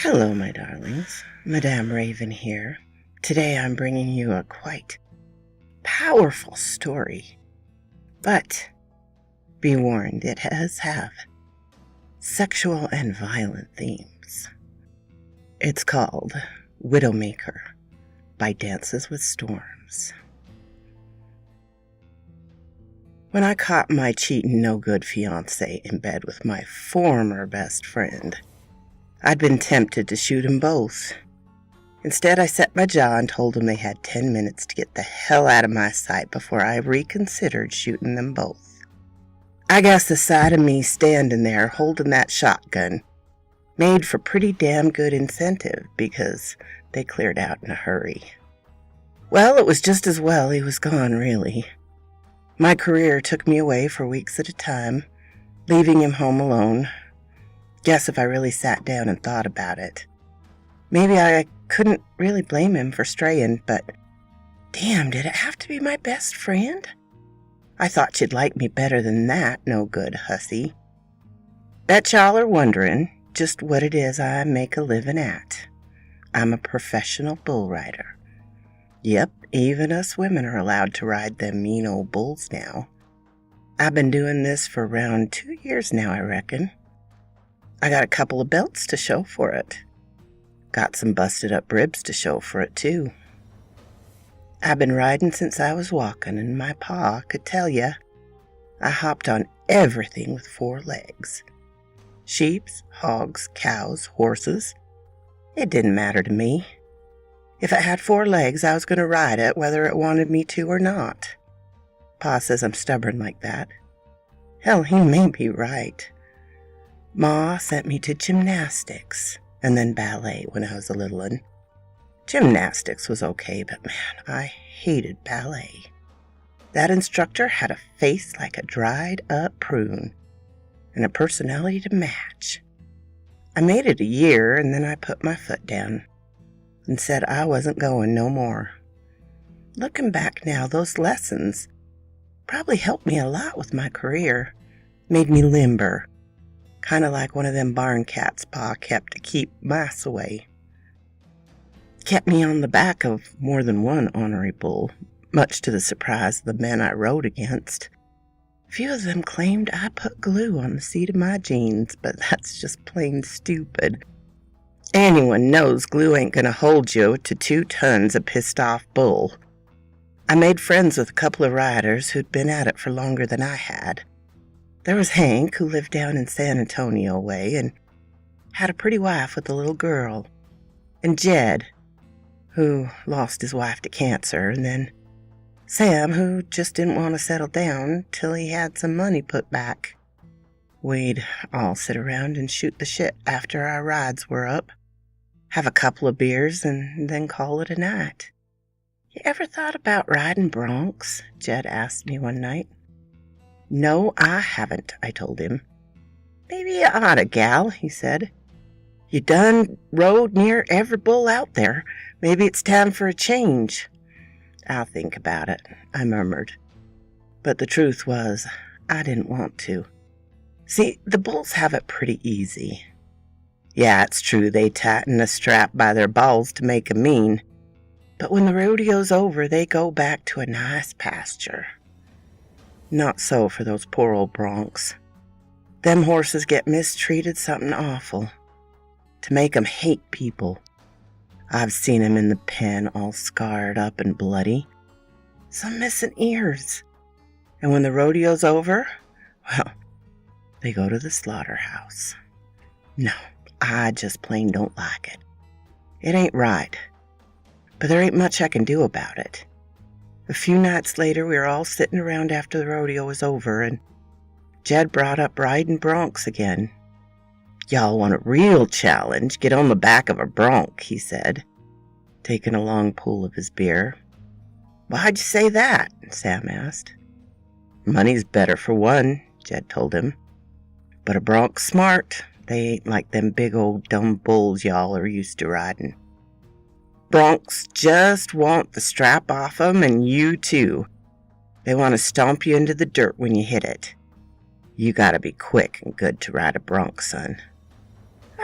Hello, my darlings. Madame Raven here. Today I'm bringing you a quite powerful story. But be warned, it does have sexual and violent themes. It's called Widowmaker by DancesWithStorms. When I caught my cheating no-good fiancé in bed with my former best friend, I'd been tempted to shoot them both. Instead, I set my jaw and told them they had 10 minutes to get the hell out of my sight before I reconsidered shooting them both. I guess the sight of me standing there holding that shotgun made for pretty damn good incentive because they cleared out in a hurry. Well, it was just as well he was gone, really. My career took me away for weeks at a time, leaving him home alone. Guess if I really sat down and thought about it, maybe I couldn't really blame him for straying, but damn, did it have to be my best friend? I thought she'd like me better than that, no good hussy. Bet y'all are wondering just what it is I make a living at. I'm a professional bull rider. Yep, even us women are allowed to ride them mean old bulls now. I've been doing this for around 2 years now, I reckon. I got a couple of belts to show for it. Got some busted up ribs to show for it, too. I've been riding since I was walking, and my pa could tell ya. I hopped on everything with 4 legs. Sheeps, hogs, cows, horses. It didn't matter to me. If it had 4 legs, I was going to ride it, whether it wanted me to or not. Pa says I'm stubborn like that. Hell, he may be right. Ma sent me to gymnastics and then ballet when I was a little one. Gymnastics was okay, but man, I hated ballet. That instructor had a face like a dried up prune and a personality to match. I made it a year and then I put my foot down and said I wasn't going no more. Looking back now, those lessons probably helped me a lot with my career, made me limber. Kind of like one of them barn cats Pa kept to keep mice away. Kept me on the back of more than one ornery bull, much to the surprise of the men I rode against. Few of them claimed I put glue on the seat of my jeans, but that's just plain stupid. Anyone knows glue ain't gonna hold you to 2 tons of pissed-off bull. I made friends with a couple of riders who'd been at it for longer than I had. There was Hank, who lived down in San Antonio way and had a pretty wife with a little girl. And Jed, who lost his wife to cancer. And then Sam, who just didn't want to settle down till he had some money put back. We'd all sit around and shoot the shit after our rides were up, have a couple of beers, and then call it a night. You ever thought about riding broncs? Jed asked me one night. No, I haven't, I told him. Maybe you oughta, gal, he said. You done rode near every bull out there. Maybe it's time for a change. I'll think about it, I murmured. But the truth was, I didn't want to. See, the bulls have it pretty easy. Yeah, it's true they tighten a strap by their balls to make 'em mean. But when the rodeo's over, they go back to a nice pasture. Not so for those poor old broncs. Them horses get mistreated something awful. To make 'em hate people. I've seen 'em in the pen all scarred up and bloody. Some missing ears. And when the rodeo's over, well, they go to the slaughterhouse. No, I just plain don't like it. It ain't right. But there ain't much I can do about it. A few nights later, we were all sitting around after the rodeo was over, and Jed brought up riding broncs again. Y'all want a real challenge? Get on the back of a bronc, he said, taking a long pull of his beer. Why'd you say that? Sam asked. Money's better for one, Jed told him. But a bronc's smart. They ain't like them big old dumb bulls y'all are used to riding. Broncs just want the strap off 'em, and you too. They want to stomp you into the dirt when you hit it. You gotta be quick and good to ride a bronc, son.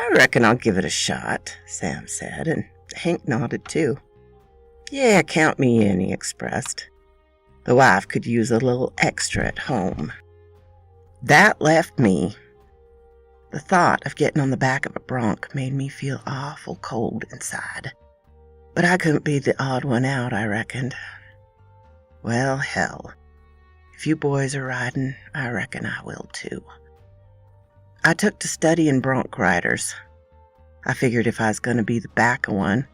I reckon I'll give it a shot, Sam said, and Hank nodded too. Yeah, count me in, he expressed. The wife could use a little extra at home. That left me. The thought of getting on the back of a bronc made me feel awful cold inside. But I couldn't be the odd one out, I reckoned. Well, hell. If you boys are riding, I reckon I will too. I took to studying bronc riders. I figured if I was going to be the back of one,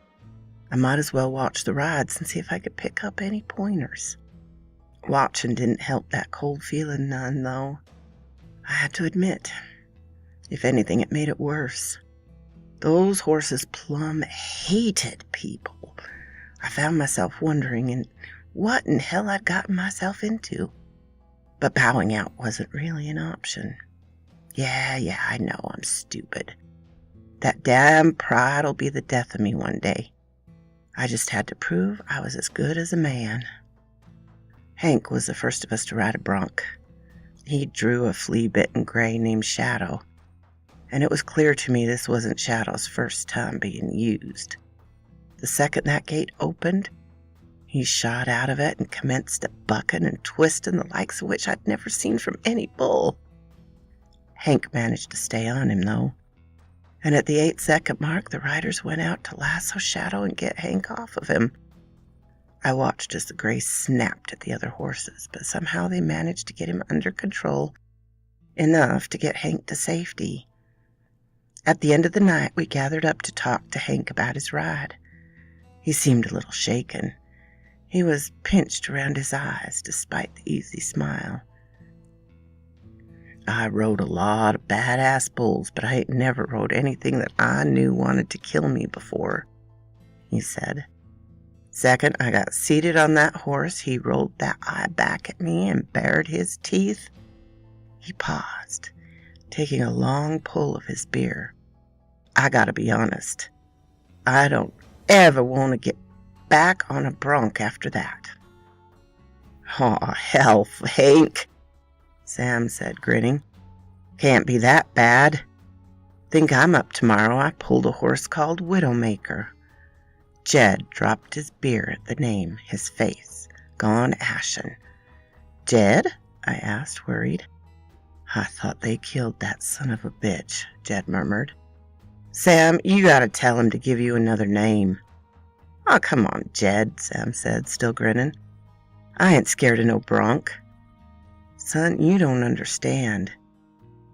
I might as well watch the rides and see if I could pick up any pointers. Watching didn't help that cold feeling none, though. I had to admit, if anything, it made it worse. Those horses plumb hated people. I found myself wondering what in hell I'd gotten myself into. But bowing out wasn't really an option. Yeah, I know I'm stupid. That damn pride'll be the death of me one day. I just had to prove I was as good as a man. Hank was the first of us to ride a bronc. He drew a flea-bitten gray named Shadow, and it was clear to me this wasn't Shadow's first time being used. The second that gate opened, he shot out of it and commenced a bucking and twisting the likes of which I'd never seen from any bull. Hank managed to stay on him, though, and at the 8-second mark, the riders went out to lasso Shadow and get Hank off of him. I watched as the gray snapped at the other horses, but somehow they managed to get him under control, enough to get Hank to safety. At the end of the night, we gathered up to talk to Hank about his ride. He seemed a little shaken. He was pinched around his eyes, despite the easy smile. I rode a lot of badass bulls, but I ain't never rode anything that I knew wanted to kill me before, he said. Second I got seated on that horse, he rolled that eye back at me and bared his teeth. He paused, taking a long pull of his beer. I gotta be honest. I don't ever want to get back on a bronc after that. Aw, hell, Hank, Sam said, grinning. Can't be that bad. Think I'm up tomorrow. I pulled a horse called Widowmaker. Jed dropped his beer at the name, his face gone ashen. Jed? I asked, worried. I thought they killed that son of a bitch, Jed murmured. Sam, you gotta tell him to give you another name. Oh, come on, Jed, Sam said, still grinning. I ain't scared of no bronc. Son, you don't understand.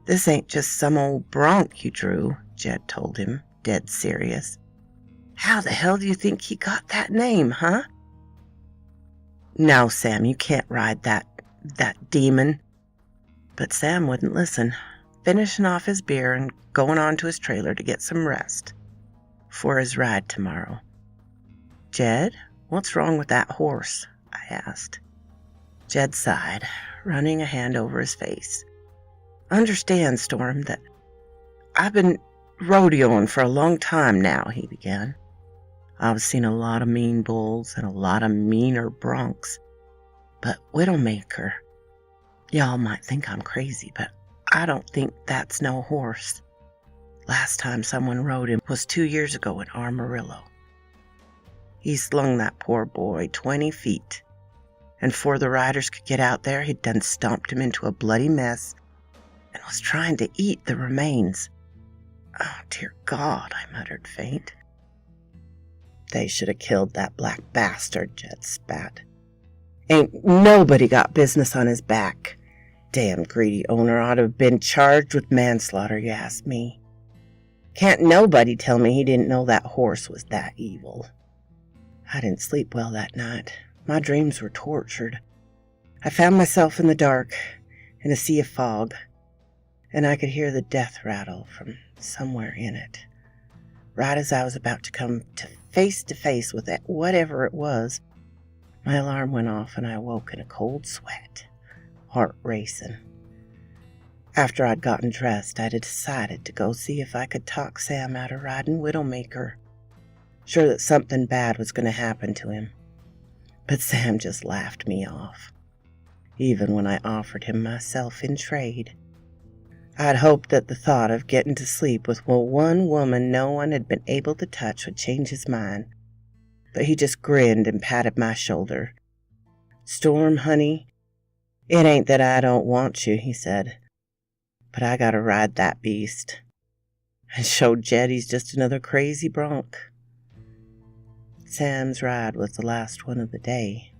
This ain't just some old bronc you drew, Jed told him, dead serious. How the hell do you think he got that name, huh? No, Sam, you can't ride that demon. But Sam wouldn't listen, finishing off his beer and going on to his trailer to get some rest for his ride tomorrow. Jed, what's wrong with that horse? I asked. Jed sighed, running a hand over his face. Understand, Storm, that I've been rodeoing for a long time now, he began. I've seen a lot of mean bulls and a lot of meaner broncs. But Widowmaker, y'all might think I'm crazy, but I don't think that's no horse. Last time someone rode him was 2 years ago in Amarillo. He slung that poor boy 20 feet, and before the riders could get out there, he'd done stomped him into a bloody mess and was trying to eat the remains. Oh, dear God, I muttered faint. They should have killed that black bastard, Jed spat. Ain't nobody got business on his back. Damn greedy owner ought to have been charged with manslaughter, you ask me. Can't nobody tell me he didn't know that horse was that evil. I didn't sleep well that night. My dreams were tortured. I found myself in the dark, in a sea of fog, and I could hear the death rattle from somewhere in it. Right as I was about to come to face with that, whatever it was, my alarm went off and I awoke in a cold sweat, heart racing. After I'd gotten dressed, I'd decided to go see if I could talk Sam out of riding Widowmaker, sure that something bad was going to happen to him. But Sam just laughed me off, even when I offered him myself in trade. I'd hoped that the thought of getting to sleep with one woman no one had been able to touch would change his mind, but he just grinned and patted my shoulder. "Storm, honey, it ain't that I don't want you," he said, "but I gotta ride that beast and show Jed he's just another crazy bronc." Sam's ride was the last one of the day.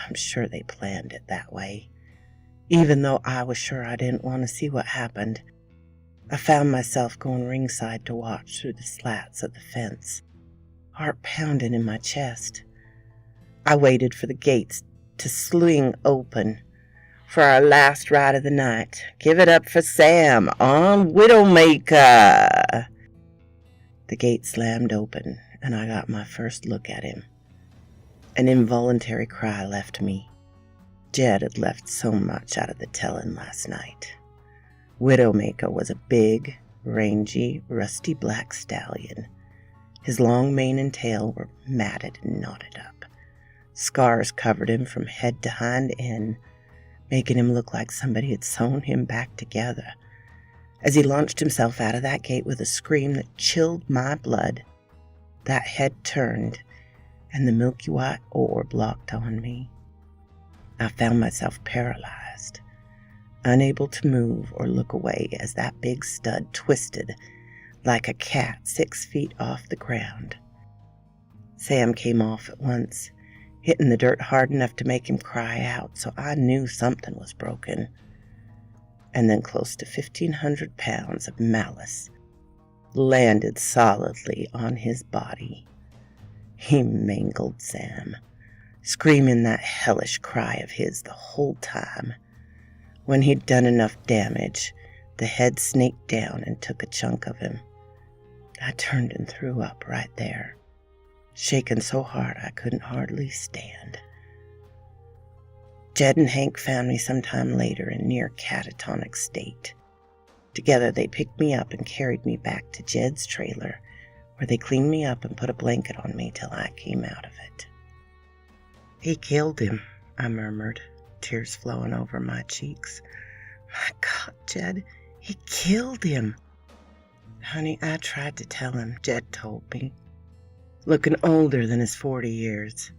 I'm sure they planned it that way. Even though I was sure I didn't want to see what happened, I found myself going ringside to watch through the slats of the fence, heart pounding in my chest. I waited for the gates to swing open for our last ride of the night. "Give it up for Sam on Widowmaker." The gate slammed open, and I got my first look at him. An involuntary cry left me. Jed had left so much out of the telling last night. Widowmaker was a big, rangy, rusty black stallion. His long mane and tail were matted and knotted up. Scars covered him from head to hind end, making him look like somebody had sewn him back together. As he launched himself out of that gate with a scream that chilled my blood, that head turned, and the milky white orb locked on me. I found myself paralyzed, unable to move or look away as that big stud twisted like a cat 6 feet off the ground. Sam came off at once, hitting the dirt hard enough to make him cry out, so I knew something was broken. And then close to 1,500 pounds of malice landed solidly on his body. He mangled Sam, screaming that hellish cry of his the whole time. When he'd done enough damage, the head snaked down and took a chunk of him. I turned and threw up right there, shaking so hard I couldn't hardly stand. Jed and Hank found me sometime later in near catatonic state. Together they picked me up and carried me back to Jed's trailer, where they cleaned me up and put a blanket on me till I came out of it. "He killed him," I murmured, tears flowing over my cheeks. "My God, Jed, he killed him." "Honey, I tried to tell him," Jed told me, looking older than his 40 years.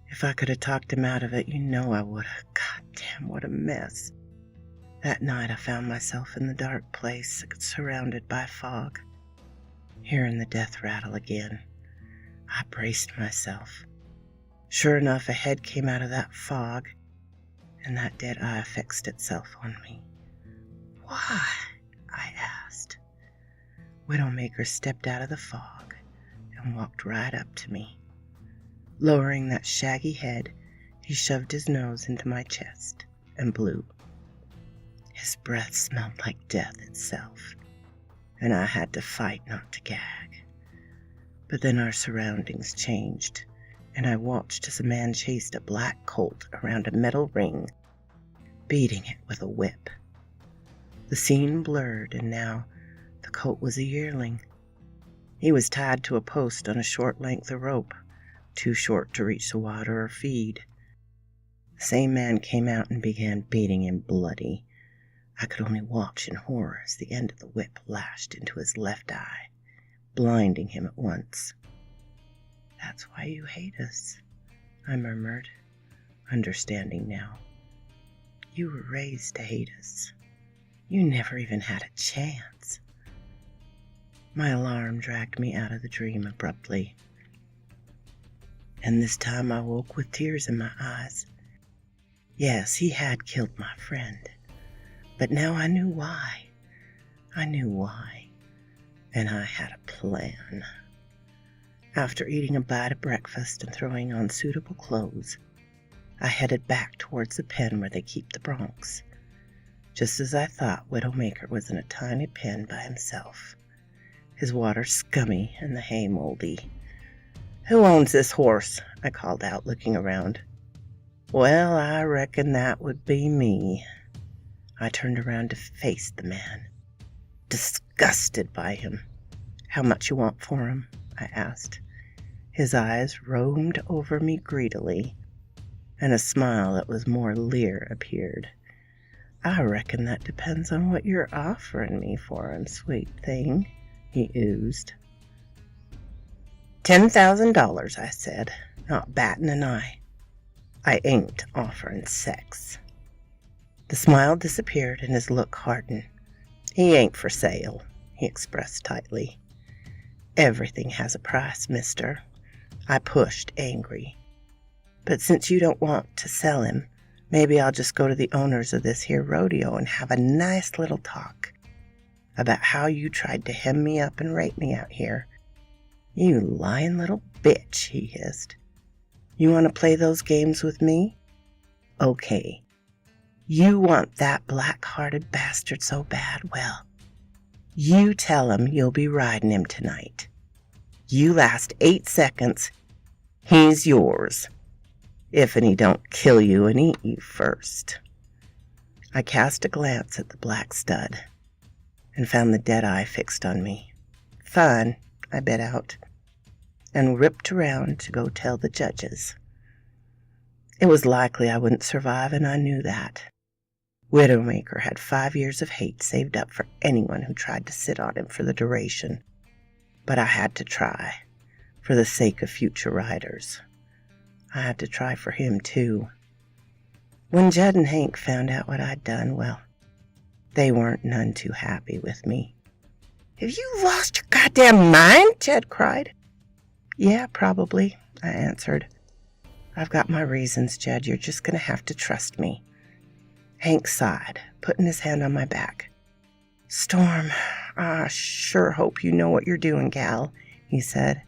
"If I could have talked him out of it, you know I would have. God damn, what a mess." That night I found myself in the dark place, surrounded by fog, hearing the death rattle again. I braced myself. Sure enough, a head came out of that fog, and that dead eye fixed itself on me. "Why?" I asked. Widowmaker stepped out of the fog and walked right up to me. Lowering that shaggy head, he shoved his nose into my chest and blew. His breath smelled like death itself, and I had to fight not to gag. But then our surroundings changed, and I watched as a man chased a black colt around a metal ring, beating it with a whip. The scene blurred, and now the colt was a yearling. He was tied to a post on a short length of rope, too short to reach the water or feed. The same man came out and began beating him bloody. I could only watch in horror as the end of the whip lashed into his left eye, blinding him at once. "That's why you hate us," I murmured, understanding now. "You were raised to hate us. You never even had a chance." My alarm dragged me out of the dream abruptly, and this time I woke with tears in my eyes. Yes, he had killed my friend, but now I knew why. I knew why, and I had a plan. After eating a bite of breakfast and throwing on suitable clothes, I headed back towards the pen where they keep the broncs. Just as I thought, Widowmaker was in a tiny pen by himself, his water scummy and the hay moldy. "Who owns this horse?" I called out, looking around. "Well, I reckon that would be me." I turned around to face the man, disgusted by him. "How much you want for him?" I asked. His eyes roamed over me greedily, and a smile that was more leer appeared. I reckon that depends on what you're offering me for him, sweet thing, he oozed. $10,000, I said, not batting an eye. I ain't offering sex. The smile disappeared and his look hardened. He ain't for sale, he expressed tightly. Everything has a price, mister. I pushed, angry. But since you don't want to sell him, maybe I'll just go to the owners of this here rodeo and have a nice little talk about how you tried to hem me up and rape me out here. You lying little bitch, he hissed. You want to play those games with me? Okay. You want that black-hearted bastard so bad? Well, you tell him you'll be riding him tonight. You last 8 seconds, he's yours. If he don't kill you and eat you first. I cast a glance at the black stud and found the dead eye fixed on me. Fine, I bit out, and ripped around to go tell the judges. It was likely I wouldn't survive, and I knew that. Widowmaker had 5 years of hate saved up for anyone who tried to sit on him for the duration. But I had to try, for the sake of future riders. I had to try for him, too. When Jed and Hank found out what I'd done, well, they weren't none too happy with me. Have you lost your goddamn mind? Jed cried. Yeah, probably, I answered. I've got my reasons, Jed. You're just going to have to trust me. Hank sighed, putting his hand on my back. Storm, I sure hope you know what you're doing, gal, he said.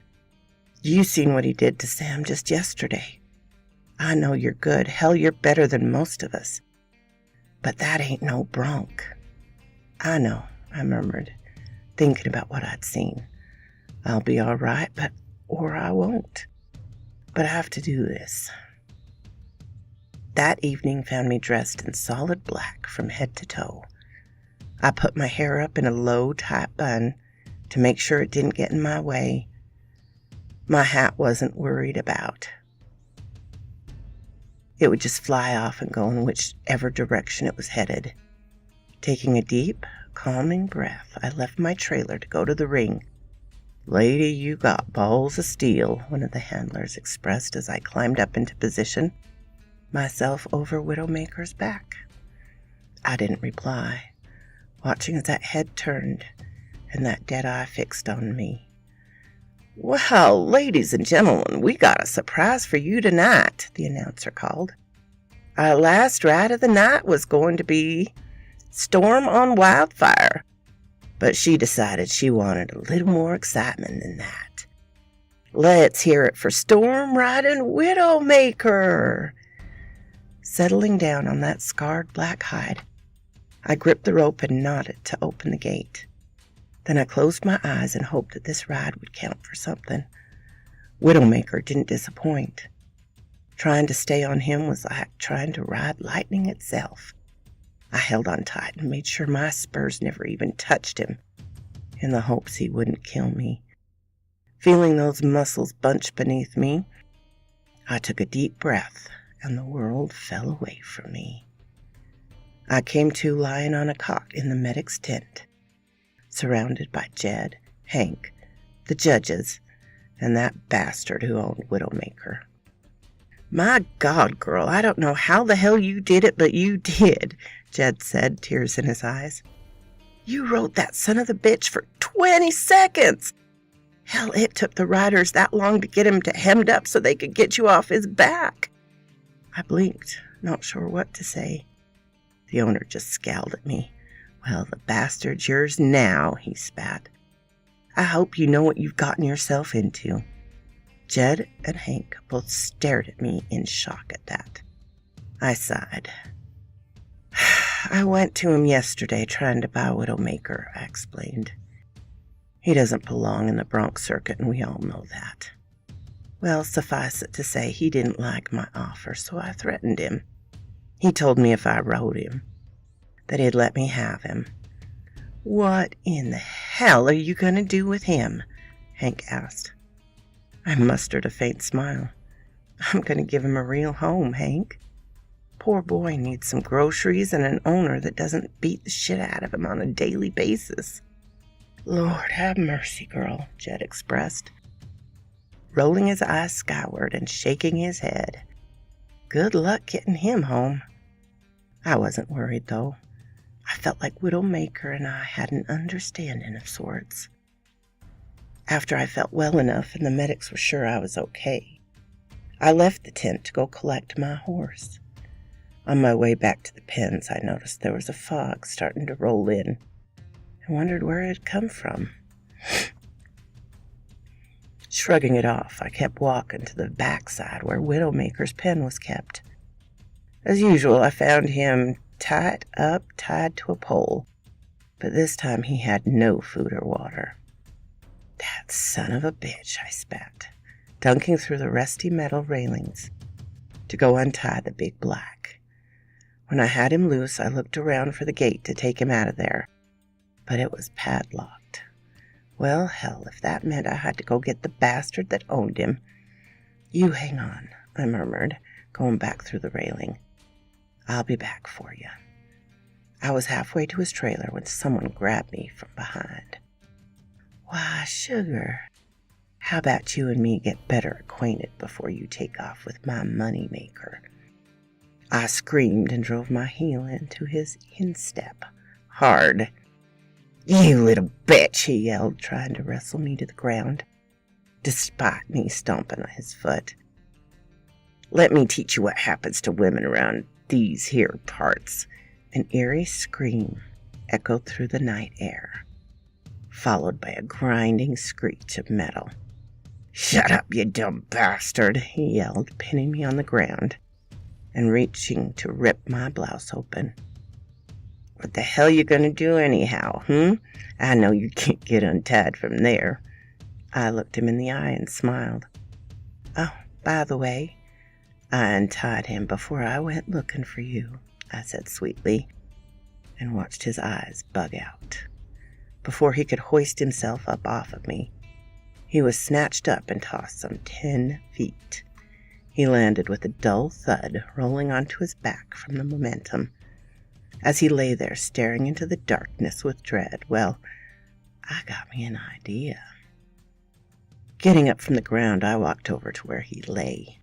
You seen what he did to Sam just yesterday. I know you're good. Hell, you're better than most of us. But that ain't no bronc. I know, I murmured, thinking about what I'd seen. I'll be all right, or I won't. But I have to do this. That evening found me dressed in solid black from head to toe. I put my hair up in a low, tight bun to make sure it didn't get in my way. My hat wasn't worried about. It would just fly off and go in whichever direction it was headed. Taking a deep, calming breath, I left my trailer to go to the ring. Lady, you got balls of steel, one of the handlers expressed as I climbed up into position, myself over Widowmaker's back. I didn't reply, watching as that head turned and that dead eye fixed on me. Well, ladies and gentlemen, we got a surprise for you tonight, the announcer called. Our last ride of the night was going to be Storm on Wildfire, but she decided she wanted a little more excitement than that. Let's hear it for Storm riding Widowmaker. Settling down on that scarred black hide, I gripped the rope and nodded to open the gate. Then I closed my eyes and hoped that this ride would count for something. Widowmaker didn't disappoint. Trying to stay on him was like trying to ride lightning itself. I held on tight and made sure my spurs never even touched him, in the hopes he wouldn't kill me. Feeling those muscles bunch beneath me, I took a deep breath and the world fell away from me. I came to lying on a cot in the medic's tent, surrounded by Jed, Hank, the judges, and that bastard who owned Widowmaker. My God, girl, I don't know how the hell you did it, but you did, Jed said, tears in his eyes. You rode that son of a bitch for 20 seconds. Hell, it took the riders that long to get him hemmed up so they could get you off his back. I blinked, not sure what to say. The owner just scowled at me. Well, the bastard's yours now, he spat. I hope you know what you've gotten yourself into. Jed and Hank both stared at me in shock at that. I sighed. I went to him yesterday trying to buy Widowmaker, I explained. He doesn't belong in the Bronx circuit, and we all know that. Well, suffice it to say, he didn't like my offer, so I threatened him. He told me if I rode him, that he'd let me have him. What in the hell are you going to do with him? Hank asked. I mustered a faint smile. I'm going to give him a real home, Hank. poor boy needs some groceries and an owner that doesn't beat the shit out of him on a daily basis. Lord have mercy, girl, Jed expressed, rolling his eyes skyward and shaking his head. Good luck getting him home. I wasn't worried, though. I felt like Widowmaker and I had an understanding of sorts. After I felt well enough and the medics were sure I was okay, I left the tent to go collect my horse. On my way back to the pens, I noticed there was a fog starting to roll in and wondered where it had come from. Shrugging it off, I kept walking to the backside where Widowmaker's pen was kept. As usual, I found him tied to a pole, but this time he had no food or water. That son of a bitch, I spat, dunking through the rusty metal railings to go untie the big black. When I had him loose, I looked around for the gate to take him out of there, but it was padlocked. Well, hell, if that meant I had to go get the bastard that owned him. You hang on, I murmured, going back through the railing. I'll be back for you. I was halfway to his trailer when someone grabbed me from behind. Why, sugar, how about you and me get better acquainted before you take off with my moneymaker? I screamed and drove my heel into his instep, hard. You little bitch, he yelled, trying to wrestle me to the ground, despite me stomping on his foot. Let me teach you what happens to women around these here parts. An eerie scream echoed through the night air, followed by a grinding screech of metal. Shut up, you dumb bastard, he yelled, pinning me on the ground and reaching to rip my blouse open. What the hell you gonna do anyhow, I know you can't get untied from there. I looked him in the eye and smiled. Oh, by the way, I untied him before I went looking for you, I said sweetly, and watched his eyes bug out. Before he could hoist himself up off of me, he was snatched up and tossed some 10 feet. He landed with a dull thud, rolling onto his back from the momentum. As he lay there staring into the darkness with dread, well, I got me an idea. Getting up from the ground, I walked over to where he lay.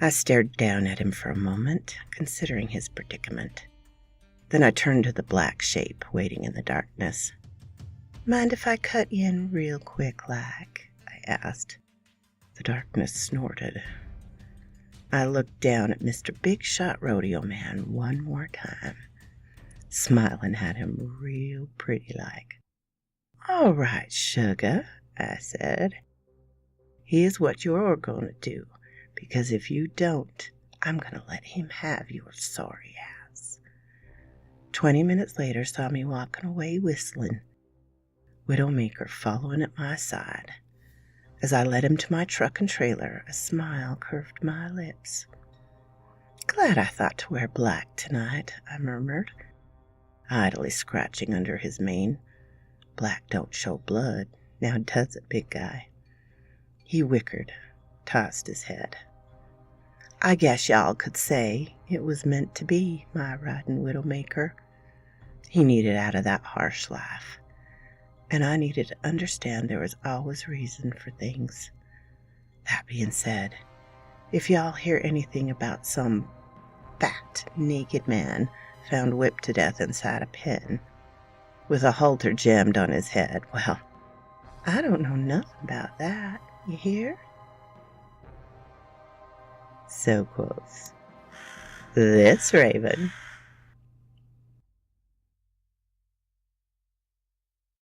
I stared down at him for a moment, considering his predicament. Then I turned to the black shape waiting in the darkness. Mind if I cut you in real quick, like? I asked. The darkness snorted. I looked down at Mr. Big Shot Rodeo Man one more time, smiling at him real pretty like. All right, sugar, I said. Here's what you're going to do, because if you don't, I'm going to let him have your sorry ass. 20 minutes later saw me walking away whistling, Widowmaker following at my side. As I led him to my truck and trailer, a smile curved my lips. Glad I thought to wear black tonight, I murmured, idly scratching under his mane. Black don't show blood, now does it, big guy? He whickered, tossed his head. I guess y'all could say it was meant to be, my riding Widowmaker. He needed out of that harsh life, and I needed to understand there was always reason for things. That being said, if y'all hear anything about some fat, naked man found whipped to death inside a pen, with a halter jammed on his head, well, I don't know nothing about that, you hear? So quotes this raven.